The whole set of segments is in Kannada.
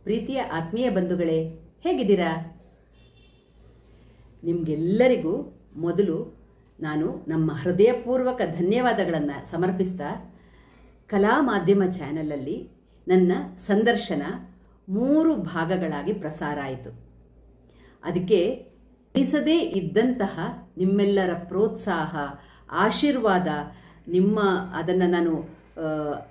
ಪ್ರೀತಿಯ ಆತ್ಮೀಯ ಬಂಧುಗಳೇ, ಹೇಗಿದ್ದೀರಾ? ನಿಮಗೆಲ್ಲರಿಗೂ ಮೊದಲು ನಾನು ನಮ್ಮ ಹೃದಯಪೂರ್ವಕ ಧನ್ಯವಾದಗಳನ್ನು ಸಮರ್ಪಿಸ್ತಾ, ಕಲಾ ಮಾಧ್ಯಮ ಚಾನೆಲಲ್ಲಿ ನನ್ನ ಸಂದರ್ಶನ 3 ಭಾಗಗಳಾಗಿ ಪ್ರಸಾರ ಆಯಿತು. ಅದಕ್ಕೆ ಎಣಿಸದೇ ಇದ್ದಂತಹ ನಿಮ್ಮೆಲ್ಲರ ಪ್ರೋತ್ಸಾಹ, ಆಶೀರ್ವಾದ, ಅದನ್ನು ನಾನು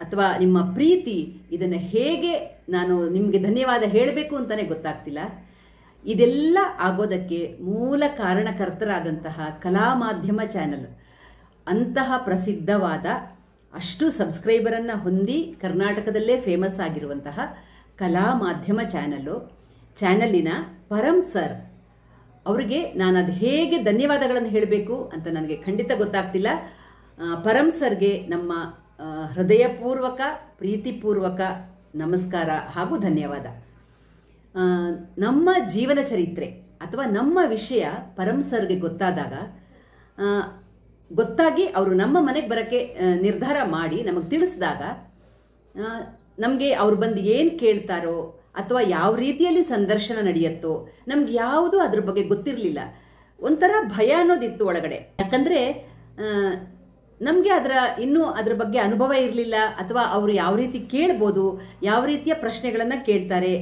ಅಥವಾ ನಿಮ್ಮ ಪ್ರೀತಿ, ಇದನ್ನು ಹೇಗೆ ನಾನು ನಿಮಗೆ ಧನ್ಯವಾದ ಹೇಳಬೇಕು ಅಂತಲೇ ಗೊತ್ತಾಗ್ತಿಲ್ಲ. ಇದೆಲ್ಲ ಆಗೋದಕ್ಕೆ ಮೂಲ ಕಾರಣಕರ್ತರಾದಂತಹ ಕಲಾ ಮಾಧ್ಯಮ ಚಾನಲ್, ಅಂತಹ ಪ್ರಸಿದ್ಧವಾದ, ಅಷ್ಟು ಸಬ್ಸ್ಕ್ರೈಬರನ್ನು ಹೊಂದಿ ಕರ್ನಾಟಕದಲ್ಲೇ ಫೇಮಸ್ ಆಗಿರುವಂತಹ ಕಲಾ ಮಾಧ್ಯಮ ಚಾನಲಿನ ಪರಂ ಸರ್ ಅವರಿಗೆ ನಾನು ಅದು ಹೇಗೆ ಧನ್ಯವಾದಗಳನ್ನು ಹೇಳಬೇಕು ಅಂತ ನನಗೆ ಖಂಡಿತ ಗೊತ್ತಾಗ್ತಿಲ್ಲ. ಪರಂ ಸರ್ಗೆ ನಮ್ಮ ಹೃದಯಪೂರ್ವಕ, ಪ್ರೀತಿಪೂರ್ವಕ ನಮಸ್ಕಾರ ಹಾಗೂ ಧನ್ಯವಾದ. ನಮ್ಮ ಜೀವನ ಚರಿತ್ರೆ ಅಥವಾ ನಮ್ಮ ವಿಷಯ ಪರಂ ಸರ್ಗೆ ಗೊತ್ತಾಗಿ ಅವರು ನಮ್ಮ ಮನೆಗೆ ಬರೋಕ್ಕೆ ನಿರ್ಧಾರ ಮಾಡಿ ನಮಗೆ ತಿಳಿಸಿದಾಗ, ನಮಗೆ ಅವ್ರು ಬಂದು ಏನು ಕೇಳ್ತಾರೋ ಅಥವಾ ಯಾವ ರೀತಿಯಲ್ಲಿ ಸಂದರ್ಶನ ನಡೆಯುತ್ತೋ ನಮ್ಗೆ ಯಾವುದೂ ಅದ್ರ ಬಗ್ಗೆ ಗೊತ್ತಿರಲಿಲ್ಲ. ಒಂಥರ ಭಯ ಅನ್ನೋದಿತ್ತು ಒಳಗಡೆ. ಯಾಕಂದರೆ ನಮಗೆ ಇನ್ನೂ ಅದ್ರ ಬಗ್ಗೆ ಅನುಭವ ಇರಲಿಲ್ಲ, ಅಥವಾ ಅವರು ಯಾವ ರೀತಿ ಕೇಳ್ಬೋದು, ಯಾವ ರೀತಿಯ ಪ್ರಶ್ನೆಗಳನ್ನು ಕೇಳ್ತಾರೆ,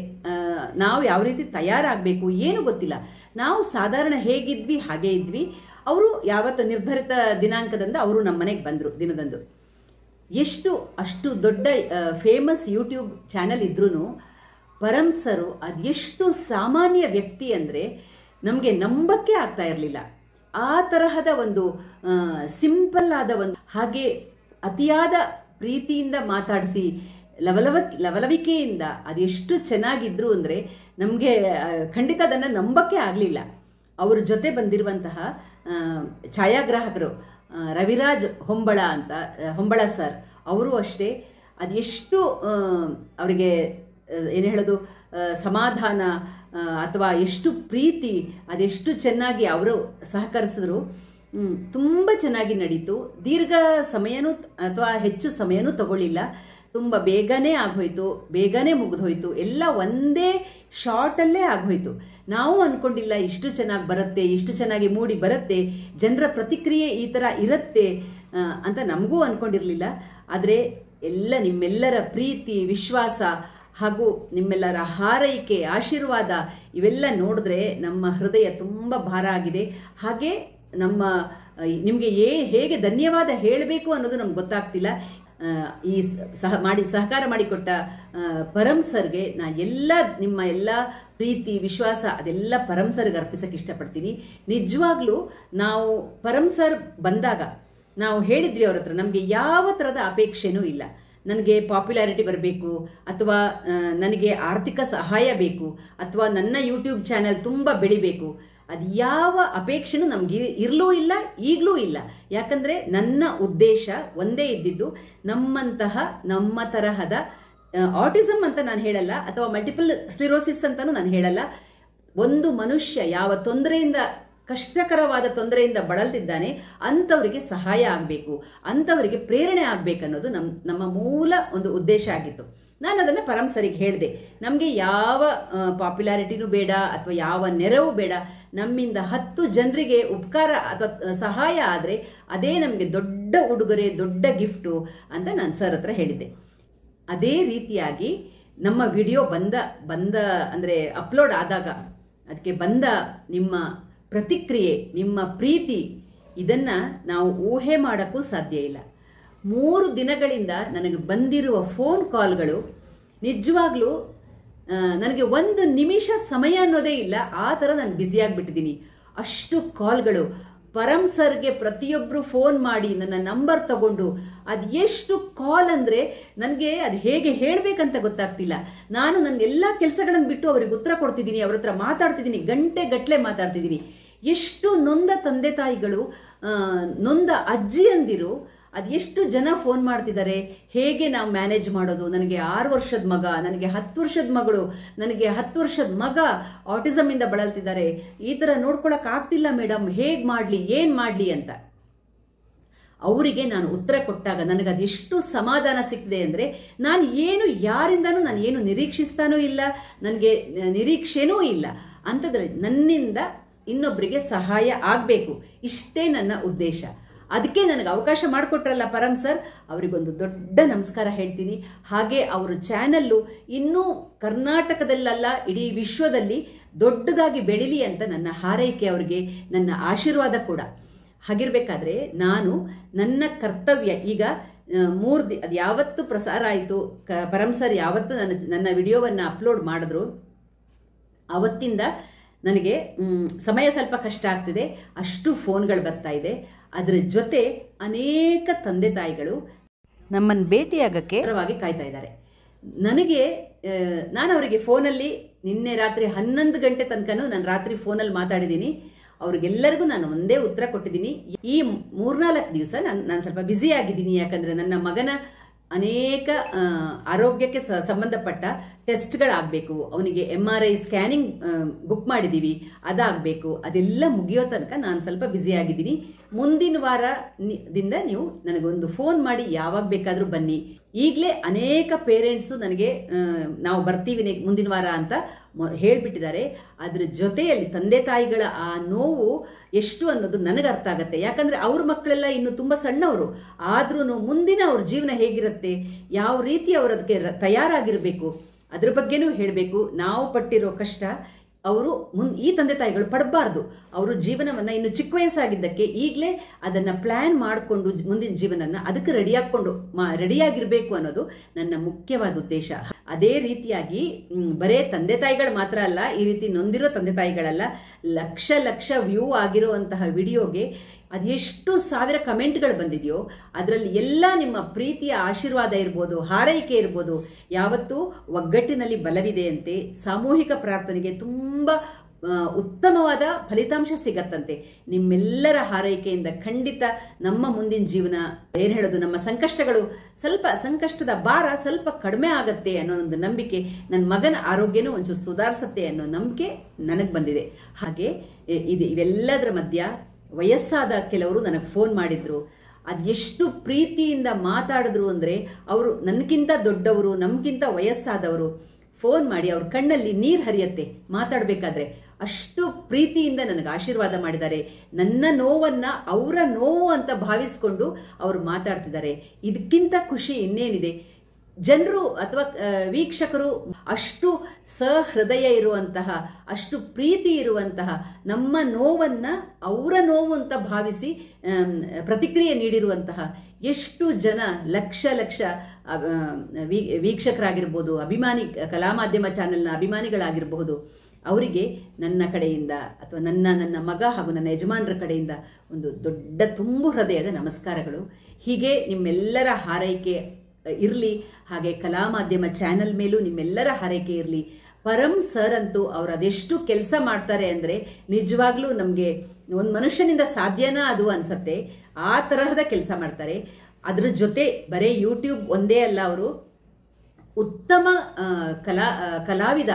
ನಾವು ಯಾವ ರೀತಿ ತಯಾರಾಗಬೇಕು ಏನು ಗೊತ್ತಿಲ್ಲ. ನಾವು ಸಾಧಾರಣ ಹೇಗಿದ್ವಿ ಹಾಗೇ ಇದ್ವಿ. ಅವರು ಯಾವತ್ತು ನಿರ್ಧರಿತ ದಿನಾಂಕದಿಂದ ಅವರು ನಮ್ಮ ಮನೆಗೆ ಬಂದರು ದಿನದಂದು. ಅಷ್ಟು ದೊಡ್ಡ ಫೇಮಸ್ ಯೂಟ್ಯೂಬ್ ಚಾನಲ್ ಇದ್ರೂ ಪರಂ ಸರು ಅದೆಷ್ಟು ಸಾಮಾನ್ಯ ವ್ಯಕ್ತಿ ಅಂದರೆ ನಮಗೆ ನಂಬಕ್ಕೆ ಆಗ್ತಾ ಇರಲಿಲ್ಲ. ಆ ತರಹದ ಒಂದು ಸಿಂಪಲ್ ಆದ ಒಂದು, ಹಾಗೆ ಅತಿಯಾದ ಪ್ರೀತಿಯಿಂದ ಮಾತಾಡಿಸಿ ಲವಲವಿಕೆಯಿಂದ ಅದೆಷ್ಟು ಚೆನ್ನಾಗಿದ್ರು ಅಂದರೆ ನಮಗೆ ಖಂಡಿತ ಅದನ್ನು ನಂಬಕ್ಕೆ ಆಗಲಿಲ್ಲ. ಅವ್ರ ಜೊತೆ ಬಂದಿರುವಂತಹ ಛಾಯಾಗ್ರಾಹಕರು ರವಿರಾಜ್ ಹೊಂಬಳ ಸರ್, ಅವರು ಅಷ್ಟೇ ಅದೆಷ್ಟು ಅವರಿಗೆ ಏನು ಹೇಳೋದು, ಸಮಾಧಾನ ಅಥವಾ ಎಷ್ಟು ಪ್ರೀತಿ, ಅದೆಷ್ಟು ಚೆನ್ನಾಗಿ ಅವರು ಸಹಕರಿಸಿದ್ರು. ತುಂಬ ಚೆನ್ನಾಗಿ ನಡೀತು. ದೀರ್ಘ ಸಮಯನೂ ಅಥವಾ ಹೆಚ್ಚು ಸಮಯನೂ ತಗೊಳ್ಳಿಲ್ಲ. ತುಂಬ ಬೇಗನೆ ಆಗೋಯ್ತು, ಬೇಗನೆ ಮುಗಿದೋಯ್ತು. ಎಲ್ಲ ಒಂದೇ ಶಾರ್ಟಲ್ಲೇ ಆಗೋಯ್ತು. ನಾವು ಅಂದ್ಕೊಂಡಿಲ್ಲ ಇಷ್ಟು ಚೆನ್ನಾಗಿ ಬರುತ್ತೆ, ಇಷ್ಟು ಚೆನ್ನಾಗಿ ಮೂಡಿ ಬರುತ್ತೆ, ಜನರ ಪ್ರತಿಕ್ರಿಯೆ ಈ ಥರ ಇರುತ್ತೆ ಅಂತ ನಮಗೂ ಅಂದ್ಕೊಂಡಿರಲಿಲ್ಲ. ಆದರೆ ನಿಮ್ಮೆಲ್ಲರ ಪ್ರೀತಿ, ವಿಶ್ವಾಸ ಹಾಗೂ ನಿಮ್ಮೆಲ್ಲರ ಹಾರೈಕೆ, ಆಶೀರ್ವಾದ ಇವೆಲ್ಲ ನೋಡಿದ್ರೆ ನಮ್ಮ ಹೃದಯ ತುಂಬ ಭಾರ ಆಗಿದೆ. ಹಾಗೆ ನಿಮಗೆ ಹೇಗೆ ಧನ್ಯವಾದ ಹೇಳಬೇಕು ಅನ್ನೋದು ನಮ್ಗೆ ಗೊತ್ತಾಗ್ತಿಲ್ಲ. ಈ ಸಹಕಾರ ಮಾಡಿಕೊಟ್ಟ ಪರಂ ಸರ್ಗೆ ನಿಮ್ಮ ಎಲ್ಲ ಪ್ರೀತಿ, ವಿಶ್ವಾಸ ಅದೆಲ್ಲ ಪರಂ ಸರ್ಗೆ ಅರ್ಪಿಸಕ್ಕೆ ಇಷ್ಟಪಡ್ತೀನಿ. ನಿಜವಾಗ್ಲೂ ನಾವು ಪರಂ ಸರ್ ಬಂದಾಗ ನಾವು ಹೇಳಿದ್ವಿ ಅವ್ರ ಹತ್ರ, ನಮಗೆ ಯಾವ ಥರದ ಅಪೇಕ್ಷೆನೂ ಇಲ್ಲ. ನನಗೆ ಪಾಪ್ಯುಲಾರಿಟಿ ಬರಬೇಕು, ಅಥವಾ ನನಗೆ ಆರ್ಥಿಕ ಸಹಾಯ ಬೇಕು, ಅಥವಾ ನನ್ನ ಯೂಟ್ಯೂಬ್ ಚಾನಲ್ ತುಂಬ ಬೆಳಿಬೇಕು, ಅದು ಯಾವ ಅಪೇಕ್ಷೆನೂ ನಮ್ಗೆ ಇರಲೂ ಇಲ್ಲ, ಈಗಲೂ ಇಲ್ಲ. ಯಾಕಂದರೆ ನನ್ನ ಉದ್ದೇಶ ಒಂದೇ ಇದ್ದಿದ್ದು, ನಮ್ಮ ತರಹದ ಆಟಿಸಮ್ ಅಂತ ನಾನು ಹೇಳಲ್ಲ, ಅಥವಾ ಮಲ್ಟಿಪಲ್ ಸ್ಲಿರೋಸಿಸ್ ಅಂತಲೂ ನಾನು ಹೇಳಲ್ಲ. ಒಂದು ಮನುಷ್ಯ ಯಾವ ಕಷ್ಟಕರವಾದ ತೊಂದರೆಯಿಂದ ಬಳಲ್ತಿದ್ದಾನೆ, ಅಂಥವರಿಗೆ ಸಹಾಯ ಆಗಬೇಕು, ಅಂಥವರಿಗೆ ಪ್ರೇರಣೆ ಆಗಬೇಕನ್ನೋದು ನಮ್ಮ ಮೂಲ ಒಂದು ಉದ್ದೇಶ ಆಗಿತ್ತು. ನಾನು ಅದನ್ನು ಪರಂ ಸರಿಗೆ ಹೇಳಿದೆ. ನಮಗೆ ಯಾವ ಪಾಪ್ಯುಲಾರಿಟಿನೂ ಬೇಡ, ಅಥವಾ ಯಾವ ನೆರವು ಬೇಡ. ನಮ್ಮಿಂದ 10 ಜನರಿಗೆ ಉಪಕಾರ ಅಥವಾ ಸಹಾಯ ಆದರೆ ಅದೇ ನಮಗೆ ದೊಡ್ಡ ಉಡುಗೊರೆ, ದೊಡ್ಡ ಗಿಫ್ಟು ಅಂತ ನಾನು ಸರ್ ಹತ್ರ ಹೇಳಿದ್ದೆ. ಅದೇ ರೀತಿಯಾಗಿ ನಮ್ಮ ವಿಡಿಯೋ ಅಂದರೆ ಅಪ್ಲೋಡ್ ಆದಾಗ ಅದಕ್ಕೆ ಬಂದ ನಿಮ್ಮ ಪ್ರತಿಕ್ರಿಯೆ, ನಿಮ್ಮ ಪ್ರೀತಿ, ಇದನ್ನು ನಾವು ಊಹೆ ಮಾಡೋಕ್ಕೂ ಸಾಧ್ಯ ಇಲ್ಲ. 3 ದಿನಗಳಿಂದ ನನಗೆ ಬಂದಿರುವ ಫೋನ್ ಕಾಲ್ಗಳು ನಿಜವಾಗ್ಲೂ ನನಗೆ 1 ನಿಮಿಷ ಸಮಯ ಅನ್ನೋದೇ ಇಲ್ಲ. ಆ ಥರ ನಾನು ಬ್ಯುಸಿಯಾಗಿಬಿಟ್ಟಿದ್ದೀನಿ. ಅಷ್ಟು ಕಾಲ್ಗಳು. ಪರಂ ಸರ್ಗೆ ಪ್ರತಿಯೊಬ್ಬರು ಫೋನ್ ಮಾಡಿ ನನ್ನ ನಂಬರ್ ತಗೊಂಡು, ಅದು ಎಷ್ಟು ಕಾಲ್ ಅಂದರೆ ನನಗೆ ಅದು ಹೇಗೆ ಹೇಳಬೇಕಂತ ಗೊತ್ತಾಗ್ತಿಲ್ಲ. ನನ್ನ ಎಲ್ಲ ಕೆಲಸಗಳನ್ನು ಬಿಟ್ಟು ಅವ್ರಿಗೆ ಉತ್ತರ ಕೊಡ್ತಿದ್ದೀನಿ, ಅವ್ರ ಹತ್ರ ಮಾತಾಡ್ತಿದ್ದೀನಿ, ಗಂಟೆ ಮಾತಾಡ್ತಿದ್ದೀನಿ. ಎಷ್ಟು ನೊಂದ ತಂದೆ ತಾಯಿಗಳು, ನೊಂದ ಅಜ್ಜಿಯಂದಿರು, ಅದೆಷ್ಟು ಜನ ಫೋನ್ ಮಾಡ್ತಿದ್ದಾರೆ, ಹೇಗೆ ನಾವು ಮ್ಯಾನೇಜ್ ಮಾಡೋದು, ನನಗೆ 6 ವರ್ಷದ ಮಗ, ನನಗೆ 10 ವರ್ಷದ ಮಗಳು, ನನಗೆ 10 ವರ್ಷದ ಮಗ ಆಟಿಸಮ್ ಇಂದ ಬಳಲ್ತಿದ್ದಾರೆ, ಈ ಥರ ನೋಡ್ಕೊಳಕ್ ಆಗ್ತಿಲ್ಲ ಮೇಡಮ್, ಹೇಗೆ ಮಾಡಲಿ, ಏನು ಮಾಡಲಿ ಅಂತ. ಅವರಿಗೆ ನಾನು ಉತ್ತರ ಕೊಟ್ಟಾಗ ನನಗೆ ಅದೆಷ್ಟು ಸಮಾಧಾನ ಸಿಕ್ಕಿದೆ ಅಂದರೆ, ನಾನು ಏನು ಯಾರಿಂದನೂ ನಾನು ಏನು ನಿರೀಕ್ಷಿಸ್ತಾನೂ ಇಲ್ಲ, ನನಗೆ ನಿರೀಕ್ಷೆನೂ ಇಲ್ಲ. ಅಂಥದ್ರಲ್ಲಿ ನನ್ನಿಂದ ಇನ್ನೊಬ್ಬರಿಗೆ ಸಹಾಯ ಆಗಬೇಕು, ಇಷ್ಟೇ ನನ್ನ ಉದ್ದೇಶ. ಅದಕ್ಕೆ ನನಗೆ ಅವಕಾಶ ಮಾಡಿಕೊಟ್ರಲ್ಲ ಪರಂ ಸರ್, ಅವರಿಗೊಂದು ದೊಡ್ಡ ನಮಸ್ಕಾರ ಹೇಳ್ತೀನಿ. ಹಾಗೆ ಅವರ ಚಾನಲ್ಲು ಇನ್ನೂ ಕರ್ನಾಟಕದಲ್ಲಲ್ಲ ಇಡೀ ವಿಶ್ವದಲ್ಲಿ ದೊಡ್ಡದಾಗಿ ಬೆಳಿಲಿ ಅಂತ ನನ್ನ ಹಾರೈಕೆ, ಅವರಿಗೆ ನನ್ನ ಆಶೀರ್ವಾದ ಕೂಡ. ಹಾಗಿರ್ಬೇಕಾದ್ರೆ ನಾನು ನನ್ನ ಕರ್ತವ್ಯ ಈಗ ಅದು ಯಾವತ್ತು ಪ್ರಸಾರ ಆಯಿತು, ಪರಂ ಸರ್ ಯಾವತ್ತು ನನ್ನ ವಿಡಿಯೋವನ್ನು ಅಪ್ಲೋಡ್ ಮಾಡಿದ್ರು ಅವತ್ತಿಂದ ನನಗೆ ಸಮಯ ಸ್ವಲ್ಪ ಕಷ್ಟ ಆಗ್ತಿದೆ, ಅಷ್ಟು ಫೋನ್ಗಳು ಬರ್ತಾ ಇದೆ. ಅದರ ಜೊತೆ ಅನೇಕ ತಂದೆ ತಾಯಿಗಳು ನಮ್ಮನ್ನು ಭೇಟಿಯಾಗಕ್ಕೆ ಕಾಯ್ತಾ ಇದ್ದಾರೆ. ನನಗೆ ನಾನು ಅವರಿಗೆ ಫೋನಲ್ಲಿ ನಿನ್ನೆ ರಾತ್ರಿ 11 ಗಂಟೆ ತನಕನೂ ನಾನು ರಾತ್ರಿ ಫೋನಲ್ಲಿ ಮಾತಾಡಿದ್ದೀನಿ. ಅವ್ರಿಗೆಲ್ಲರಿಗೂ ನಾನು ಒಂದೇ ಉತ್ತರ ಕೊಟ್ಟಿದ್ದೀನಿ. ಈ 3-4 ದಿವಸ ನಾನು ಸ್ವಲ್ಪ ಬ್ಯುಸಿ ಆಗಿದ್ದೀನಿ, ಯಾಕಂದರೆ ನನ್ನ ಮಗನ ಅನೇಕ ಆರೋಗ್ಯಕ್ಕೆ ಸಂಬಂಧಪಟ್ಟ ಟೆಸ್ಟ್ಗಳಾಗಬೇಕು, ಅವನಿಗೆ MRI ಸ್ಕ್ಯಾನಿಂಗ್ ಬುಕ್ ಮಾಡಿದ್ದೀವಿ, ಅದಾಗಬೇಕು. ಅದೆಲ್ಲ ಮುಗಿಯೋ ತನಕ ನಾನು ಸ್ವಲ್ಪ ಬ್ಯುಸಿ ಆಗಿದ್ದೀನಿ. ಮುಂದಿನ ವಾರದಿಂದ ನೀವು ನನಗೊಂದು ಫೋನ್ ಮಾಡಿ ಯಾವಾಗ ಬೇಕಾದರೂ ಬನ್ನಿ. ಈಗಲೇ ಅನೇಕ ಪೇರೆಂಟ್ಸು ನನಗೆ ನಾವು ಬರ್ತೀವಿ ಮುಂದಿನ ವಾರ ಅಂತ ಹೇಳಿಬಿಟ್ಟಿದ್ದಾರೆ. ಅದ್ರ ಜೊತೆಯಲ್ಲಿ ತಂದೆ ತಾಯಿಗಳ ಆ ನೋವು ಎಷ್ಟು ಅನ್ನೋದು ನನಗೆ ಅರ್ಥ ಆಗುತ್ತೆ. ಯಾಕಂದರೆ ಅವ್ರ ಮಕ್ಕಳೆಲ್ಲ ಇನ್ನು ತುಂಬ ಸಣ್ಣವರು, ಆದ್ರೂ ಮುಂದಿನ ಅವ್ರ ಜೀವನ ಹೇಗಿರುತ್ತೆ, ಯಾವ ರೀತಿ ಅವರು ಅದಕ್ಕೆ ತಯಾರಾಗಿರಬೇಕು, ಅದ್ರ ಬಗ್ಗೆನೂ ಹೇಳಬೇಕು. ನಾವು ಪಟ್ಟಿರೋ ಕಷ್ಟ ಅವರು ಈ ತಂದೆ ತಾಯಿಗಳು ಪಡಬಾರ್ದು. ಅವರು ಜೀವನವನ್ನು ಇನ್ನು ಚಿಕ್ಕ ವಯಸ್ಸಾಗಿದ್ದಕ್ಕೆ ಈಗಲೇ ಅದನ್ನು ಪ್ಲ್ಯಾನ್ ಮಾಡಿಕೊಂಡು ಮುಂದಿನ ಜೀವನನ ಅದಕ್ಕೆ ರೆಡಿಯಾಗಿರಬೇಕು ಅನ್ನೋದು ನನ್ನ ಮುಖ್ಯವಾದ ಉದ್ದೇಶ. ಅದೇ ರೀತಿಯಾಗಿ ಬರೇ ತಂದೆ ತಾಯಿಗಳು ಮಾತ್ರ ಅಲ್ಲ, ಈ ರೀತಿ ನೊಂದಿರೋ ತಂದೆ ತಾಯಿಗಳಲ್ಲ, ಲಕ್ಷ ವ್ಯೂ ಆಗಿರುವಂತಹ ವಿಡಿಯೋಗೆ ಅದೆಷ್ಟು ಸಾವಿರ ಕಮೆಂಟ್ಗಳು ಬಂದಿದೆಯೋ ಅದರಲ್ಲಿ ಎಲ್ಲ ನಿಮ್ಮ ಪ್ರೀತಿಯ ಆಶೀರ್ವಾದ ಇರ್ಬೋದು, ಹಾರೈಕೆ ಇರ್ಬೋದು. ಯಾವತ್ತೂ ಒಗ್ಗಟ್ಟಿನಲ್ಲಿ ಬಲವಿದೆ ಅಂತೆ, ಸಾಮೂಹಿಕ ಪ್ರಾರ್ಥನೆಗೆ ತುಂಬ ಉತ್ತಮವಾದ ಫಲಿತಾಂಶ ಸಿಗತ್ತಂತೆ. ನಿಮ್ಮೆಲ್ಲರ ಹಾರೈಕೆಯಿಂದ ಖಂಡಿತ ನಮ್ಮ ಮುಂದಿನ ಜೀವನ ಏನು ಹೇಳೋದು, ನಮ್ಮ ಸಂಕಷ್ಟದ ಭಾರ ಸ್ವಲ್ಪ ಕಡಿಮೆ ಆಗತ್ತೆ ಅನ್ನೋ ಒಂದು ನಂಬಿಕೆ, ನನ್ನ ಮಗನ ಆರೋಗ್ಯನೂ ಒಂಚೂರು ಸುಧಾರಿಸುತ್ತೆ ಅನ್ನೋ ನಂಬಿಕೆ ನನಗೆ ಬಂದಿದೆ. ಹಾಗೆ ಇವೆಲ್ಲದರ ಮಧ್ಯ ವಯಸ್ಸಾದ ಕೆಲವರು ನನಗೆ ಫೋನ್ ಮಾಡಿದ್ರು. ಅದು ಎಷ್ಟು ಪ್ರೀತಿಯಿಂದ ಮಾತಾಡಿದ್ರು ಅಂದರೆ, ಅವರು ನನಗಿಂತ ದೊಡ್ಡವರು, ನಮಗಿಂತ ವಯಸ್ಸಾದವರು ಫೋನ್ ಮಾಡಿ ಅವ್ರ ಕಣ್ಣಲ್ಲಿ ನೀರು ಹರಿಯತ್ತೆ ಮಾತಾಡಬೇಕಾದ್ರೆ. ಅಷ್ಟು ಪ್ರೀತಿಯಿಂದ ನನಗೆ ಆಶೀರ್ವಾದ ಮಾಡಿದ್ದಾರೆ. ನನ್ನ ನೋವನ್ನು ಅವರ ನೋವು ಅಂತ ಭಾವಿಸ್ಕೊಂಡು ಅವರು ಮಾತಾಡ್ತಿದ್ದಾರೆ. ಇದಕ್ಕಿಂತ ಖುಷಿ ಇನ್ನೇನಿದೆ? ಜನರು ಅಥವಾ ವೀಕ್ಷಕರು ಅಷ್ಟು ಸಹೃದಯ ಇರುವಂತಹ, ಅಷ್ಟು ಪ್ರೀತಿ ಇರುವಂತಹ ನಮ್ಮ ನೋವನ್ನು ಅವರ ನೋವು ಅಂತ ಭಾವಿಸಿ ಪ್ರತಿಕ್ರಿಯೆ ನೀಡಿರುವಂತಹ ಎಷ್ಟು ಜನ ಲಕ್ಷ ವೀಕ್ಷಕರಾಗಿರ್ಬೋದು, ಕಲಾ ಮಾಧ್ಯಮ ಚಾನೆಲ್ನ ಅಭಿಮಾನಿಗಳಾಗಿರಬಹುದು, ಅವರಿಗೆ ನನ್ನ ಕಡೆಯಿಂದ ಅಥವಾ ನನ್ನ ಮಗ ಹಾಗೂ ನನ್ನ ಯಜಮಾನರ ಕಡೆಯಿಂದ ಒಂದು ದೊಡ್ಡ ತುಂಬು ಹೃದಯದ ನಮಸ್ಕಾರಗಳು. ಹೀಗೆ ನಿಮ್ಮೆಲ್ಲರ ಹಾರೈಕೆ ಇರಲಿ. ಹಾಗೆ ಕಲಾ ಮಾಧ್ಯಮ ಚಾನೆಲ್ ಮೇಲೂ ನಿಮ್ಮೆಲ್ಲರ ಹಾರೈಕೆ ಇರಲಿ. ಪರಂ ಸರ್ ಅಂತೂ ಅವ್ರು ಅದೆಷ್ಟು ಕೆಲಸ ಮಾಡ್ತಾರೆ ಅಂದರೆ ನಿಜವಾಗ್ಲೂ ನಮಗೆ ಒಂದು ಮನುಷ್ಯನಿಂದ ಸಾಧ್ಯನಾ ಅದು ಅನ್ಸತ್ತೆ. ಆ ತರಹದ ಕೆಲಸ ಮಾಡ್ತಾರೆ. ಅದ್ರ ಜೊತೆ ಬರೀ ಯೂಟ್ಯೂಬ್ ಒಂದೇ ಅಲ್ಲ, ಅವರು ಉತ್ತಮ ಕಲಾವಿದ.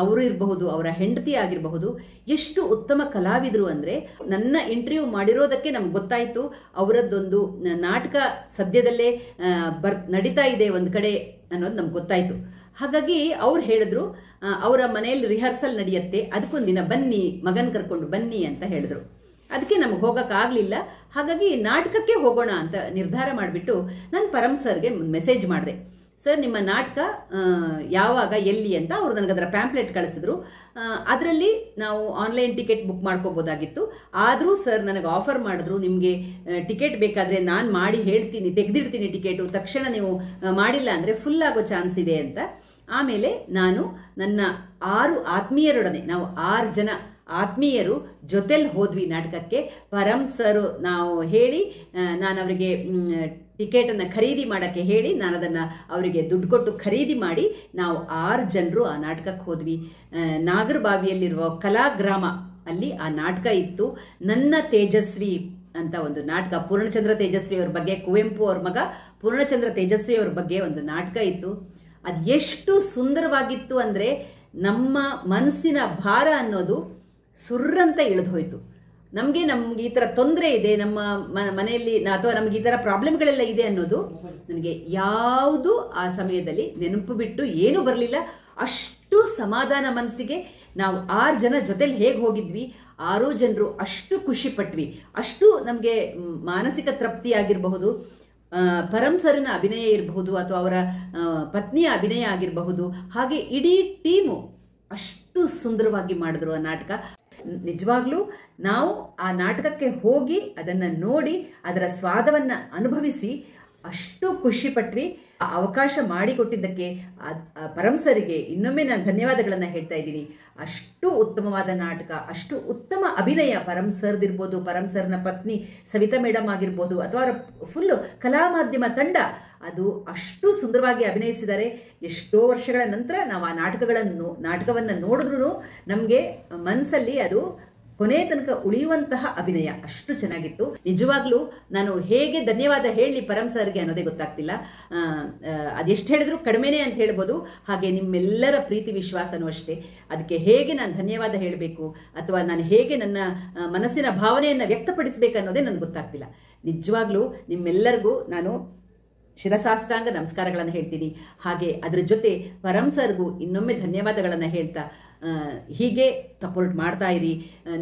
ಅವರು ಇರಬಹುದು, ಅವರ ಹೆಂಡತಿ ಆಗಿರಬಹುದು, ಎಷ್ಟು ಉತ್ತಮ ಕಲಾವಿದರು ಅಂದರೆ, ನನ್ನ ಇಂಟರ್ವ್ಯೂ ಮಾಡಿರೋದಕ್ಕೆ ನಮ್ಗೆ ಗೊತ್ತಾಯಿತು ಅವರದ್ದೊಂದು ನಾಟಕ ಸದ್ಯದಲ್ಲೇ ನಡೀತಾ ಇದೆ ಒಂದು ಕಡೆ ಅನ್ನೋದು ನಮ್ಗೆ ಗೊತ್ತಾಯಿತು. ಹಾಗಾಗಿ ಅವ್ರು ಹೇಳಿದ್ರು ಅವರ ಮನೆಯಲ್ಲಿ ರಿಹರ್ಸಲ್ ನಡೆಯುತ್ತೆ, ಅದಕ್ಕೊಂದು ದಿನ ಬನ್ನಿ, ಮಗನ ಕರ್ಕೊಂಡು ಬನ್ನಿ ಅಂತ ಹೇಳಿದ್ರು. ಅದಕ್ಕೆ ನಮಗೆ ಹೋಗೋಕ್ಕಾಗಲಿಲ್ಲ. ಹಾಗಾಗಿ ನಾಟಕಕ್ಕೆ ಹೋಗೋಣ ಅಂತ ನಿರ್ಧಾರ ಮಾಡಿಬಿಟ್ಟು ನಾನು ಪರಂ ಸರ್ಗೆ ಮೆಸೇಜ್ ಮಾಡಿದೆ. ಸರ್, ನಿಮ್ಮ ನಾಟಕ ಯಾವಾಗ, ಎಲ್ಲಿ ಅಂತ. ಅವರು ನನಗೆ ಅದರ ಪ್ಯಾಂಪ್ಲೆಟ್ ಕಳಿಸಿದ್ರು. ಅದರಲ್ಲಿ ನಾವು ಆನ್ಲೈನ್ ಟಿಕೆಟ್ ಬುಕ್ ಮಾಡ್ಕೋಬೋದಾಗಿತ್ತು. ಆದರೂ ಸರ್ ನನಗೆ ಆಫರ್ ಮಾಡಿದ್ರು, ನಿಮಗೆ ಟಿಕೆಟ್ ಬೇಕಾದರೆ ನಾನು ಮಾಡಿ ಹೇಳ್ತೀನಿ, ತೆಗೆದಿಡ್ತೀನಿ ಟಿಕೆಟು, ತಕ್ಷಣ ನೀವು ಮಾಡಿಲ್ಲ ಅಂದರೆ ಫುಲ್ ಆಗೋ ಚಾನ್ಸ್ ಇದೆ ಅಂತ. ಆಮೇಲೆ ನಾನು ನನ್ನ 6 ಆತ್ಮೀಯರೊಡನೆ, ನಾವು 6 ಜನ ಆತ್ಮೀಯರು ಜೊತೆಲಿ ಹೋದ್ವಿ ನಾಟಕಕ್ಕೆ. ಪರಂ ಸರ್ ನಾವು ಹೇಳಿ, ನಾನು ಅವರಿಗೆ ಟಿಕೆಟನ್ನು ಖರೀದಿ ಮಾಡೋಕ್ಕೆ ಹೇಳಿ, ನಾನು ಅದನ್ನು ಅವರಿಗೆ ದುಡ್ಡು ಕೊಟ್ಟು ಖರೀದಿ ಮಾಡಿ ನಾವು 6 ಜನರು ಆ ನಾಟಕಕ್ಕೆ ಹೋದ್ವಿ. ನಾಗರಬಾವಿಯಲ್ಲಿರುವ ಕಲಾಗ್ರಾಮ ಅಲ್ಲಿ ಆ ನಾಟಕ ಇತ್ತು. ನನ್ನ ತೇಜಸ್ವಿ ಅಂತ ಒಂದು ನಾಟಕ, ಪೂರ್ಣಚಂದ್ರ ತೇಜಸ್ವಿ ಅವ್ರ ಬಗ್ಗೆ, ಕುವೆಂಪು ಅವ್ರ ಮಗ ಪೂರ್ಣಚಂದ್ರ ತೇಜಸ್ವಿ ಅವ್ರ ಬಗ್ಗೆ ಒಂದು ನಾಟಕ ಇತ್ತು. ಅದು ಎಷ್ಟು ಸುಂದರವಾಗಿತ್ತು ಅಂದರೆ, ನಮ್ಮ ಮನಸ್ಸಿನ ಭಾರ ಅನ್ನೋದು ಸುರ್ರಂತ ಇಳಿದು ಹೋಯಿತು. ನಮ್ಗೆ ಈ ತರ ತೊಂದರೆ ಇದೆ, ನಮ್ಮ ಮನೆಯಲ್ಲಿ ಅಥವಾ ನಮ್ಗೆ ಈ ತರ ಪ್ರಾಬ್ಲಮ್ಗಳೆಲ್ಲ ಇದೆ ಅನ್ನೋದು ನನಗೆ ಯಾವುದು ಆ ಸಮಯದಲ್ಲಿ ನೆನಪು ಬಿಟ್ಟು ಏನೂ ಬರಲಿಲ್ಲ. ಅಷ್ಟು ಸಮಾಧಾನ ಮನಸ್ಸಿಗೆ. ನಾವು 6 ಜನ ಜೊತೆಲಿ ಹೇಗೆ ಹೋಗಿದ್ವಿ, 6 ಜನರು ಅಷ್ಟು ಖುಷಿ ಪಟ್ವಿ, ಅಷ್ಟು ನಮಗೆ ಮಾನಸಿಕ ತೃಪ್ತಿ ಆಗಿರಬಹುದು. ಪರಂ ಸರ್ನ ಅಭಿನಯ ಇರಬಹುದು ಅಥವಾ ಅವರ ಪತ್ನಿಯ ಅಭಿನಯ ಆಗಿರಬಹುದು, ಹಾಗೆ ಇಡೀ ಟೀಮು ಅಷ್ಟು ಸುಂದರವಾಗಿ ಮಾಡಿದ್ರು ಆ ನಾಟಕ. ನಿಜವಾಗ್ಲೂ ನಾವು ಆ ನಾಟಕಕ್ಕೆ ಹೋಗಿ ಅದನ್ನ ನೋಡಿ ಅದರ ಸ್ವಾದವನ್ನ ಅನುಭವಿಸಿ ಅಷ್ಟು ಖುಷಿ ಪಟ್ವಿ. ಆ ಅವಕಾಶ ಮಾಡಿಕೊಟ್ಟಿದ್ದಕ್ಕೆ ಪರಂಸರಿಗೆ ಇನ್ನೊಮ್ಮೆ ನಾನು ಧನ್ಯವಾದಗಳನ್ನ ಹೇಳ್ತಾ ಇದ್ದೀನಿ. ಅಷ್ಟು ಉತ್ತಮವಾದ ನಾಟಕ, ಅಷ್ಟು ಉತ್ತಮ ಅಭಿನಯ ಪರಂಸರ್ದಿರ್ಬೋದು, ಪರಂಸರ್ನ ಪತ್ನಿ ಸವಿತಾ ಮೇಡಮ್ ಆಗಿರ್ಬೋದು, ಅಥವಾ ಫುಲ್ಲು ಕಲಾ ಮಾಧ್ಯಮ ತಂಡ ಅದು ಅಷ್ಟು ಸುಂದರವಾಗಿ ಅಭಿನಯಿಸಿದ್ದಾರೆ. ಎಷ್ಟೋ ವರ್ಷಗಳ ನಂತರ ನಾವು ಆ ನಾಟಕವನ್ನು ನೋಡಿದ್ರೂ ನಮಗೆ ಮನಸ್ಸಲ್ಲಿ ಅದು ಕೊನೆ ತನಕ ಉಳಿಯುವಂತಹ ಅಭಿನಯ ಅಷ್ಟು ಚೆನ್ನಾಗಿತ್ತು. ನಿಜವಾಗ್ಲೂ ನಾನು ಹೇಗೆ ಧನ್ಯವಾದ ಹೇಳಿ ಪರಂ ಸರ್ಗೆ ಅನ್ನೋದೇ ಗೊತ್ತಾಗ್ತಿಲ್ಲ. ಅದೆಷ್ಟು ಹೇಳಿದ್ರು ಕಡಿಮೆನೇ ಅಂತ ಹೇಳ್ಬೋದು. ಹಾಗೆ ನಿಮ್ಮೆಲ್ಲರ ಪ್ರೀತಿ ವಿಶ್ವಾಸನೂ ಅಷ್ಟೇ. ಅದಕ್ಕೆ ಹೇಗೆ ನಾನು ಧನ್ಯವಾದ ಹೇಳಬೇಕು ಅಥವಾ ನಾನು ಹೇಗೆ ನನ್ನ ಮನಸ್ಸಿನ ಭಾವನೆಯನ್ನು ವ್ಯಕ್ತಪಡಿಸಬೇಕು ಅನ್ನೋದೇ ನನಗೆ ಗೊತ್ತಾಗ್ತಿಲ್ಲ. ನಿಜವಾಗ್ಲೂ ನಿಮ್ಮೆಲ್ಲರಿಗೂ ನಾನು ಶಿರಸಾಷ್ಟಾಂಗ ನಮಸ್ಕಾರಗಳನ್ನು ಹೇಳ್ತೀನಿ. ಹಾಗೆ ಅದ್ರ ಜೊತೆ ಪರಂ ಸರ್ಗೂ ಇನ್ನೊಮ್ಮೆ ಧನ್ಯವಾದಗಳನ್ನು ಹೇಳ್ತಾ ಹೀಗೆ ಸಪೋರ್ಟ್ ಮಾಡ್ತಾ ಇರಿ.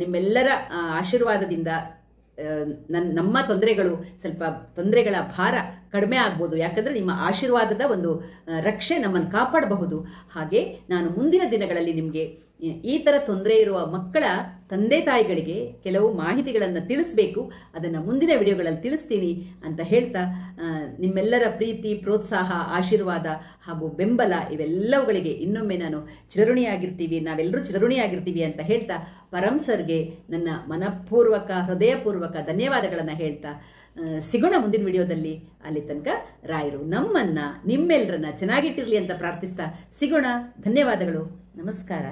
ನಿಮ್ಮೆಲ್ಲರ ಆಶೀರ್ವಾದದಿಂದ ನಮ್ಮ ತೊಂದರೆಗಳ ಭಾರ ಕಡಿಮೆ ಆಗ್ಬೋದು. ಯಾಕಂದ್ರೆ ನಿಮ್ಮ ಆಶೀರ್ವಾದದ ಒಂದು ರಕ್ಷೆ ನಮ್ಮನ್ನು ಕಾಪಾಡಬಹುದು. ಹಾಗೆ ನಾನು ಮುಂದಿನ ದಿನಗಳಲ್ಲಿ ನಿಮಗೆ ಈ ಥರ ತೊಂದರೆ ಇರುವ ಮಕ್ಕಳ ತಂದೆ ತಾಯಿಗಳಿಗೆ ಕೆಲವು ಮಾಹಿತಿಗಳನ್ನು ತಿಳಿಸ್ಬೇಕು. ಅದನ್ನು ಮುಂದಿನ ವಿಡಿಯೋಗಳಲ್ಲಿ ತಿಳಿಸ್ತೀನಿ ಅಂತ ಹೇಳ್ತಾ ನಿಮ್ಮೆಲ್ಲರ ಪ್ರೀತಿ, ಪ್ರೋತ್ಸಾಹ, ಆಶೀರ್ವಾದ ಹಾಗೂ ಬೆಂಬಲ ಇವೆಲ್ಲವುಗಳಿಗೆ ಇನ್ನೊಮ್ಮೆ ನಾನು ನಾವೆಲ್ಲರೂ ಚಿರಋಣಿಯಾಗಿರ್ತೀವಿ ಅಂತ ಹೇಳ್ತಾ ಪರಂ ಸರ್ಗೆ ನನ್ನ ಮನಪೂರ್ವಕ, ಹೃದಯಪೂರ್ವಕ ಧನ್ಯವಾದಗಳನ್ನು ಹೇಳ್ತಾ ಸಿಗೋಣ ಮುಂದಿನ ವಿಡಿಯೋದಲ್ಲಿ. ಅಲ್ಲಿ ತನಕ ರಾಯರು ನಿಮ್ಮೆಲ್ಲರನ್ನ ಚೆನ್ನಾಗಿಟ್ಟಿರ್ಲಿ ಅಂತ ಪ್ರಾರ್ಥಿಸ್ತಾ ಸಿಗೋಣ. ಧನ್ಯವಾದಗಳು. ನಮಸ್ಕಾರ.